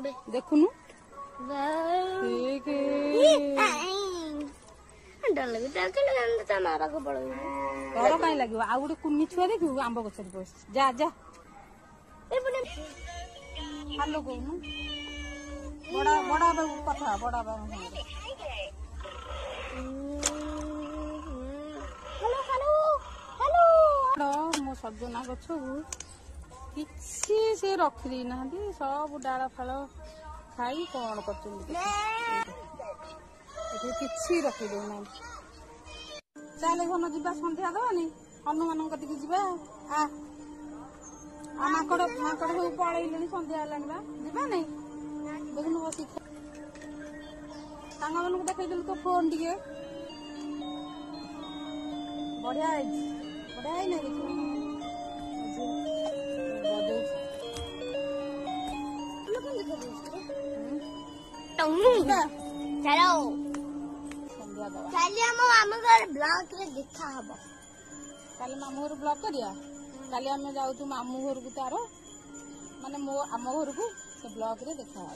देखुनु डर कहीं लगे आ गोटे कुनी छुआ देखू आंब गछ जा जा हेलो कहूनु बड़ा बड़ा कथा बड़ा मो सजना गछ किसी से रखी ना सब डाला फाल खाई कौन कर किसी रखी देना चले घन जा सन्ध्या दबानी हनुमान कटिक जा माकड़ माकड़ सब पलैले सन्ध्या है जा नहीं देखुन बस सांग मान देखल तो फोन टे बढ़िया बढ़िया है ना देखा हम कल मामू घर ब्लॉक करिया कल आम जाऊ मामू घर को तार माने मो आम घर को से ब्लॉक रे देखा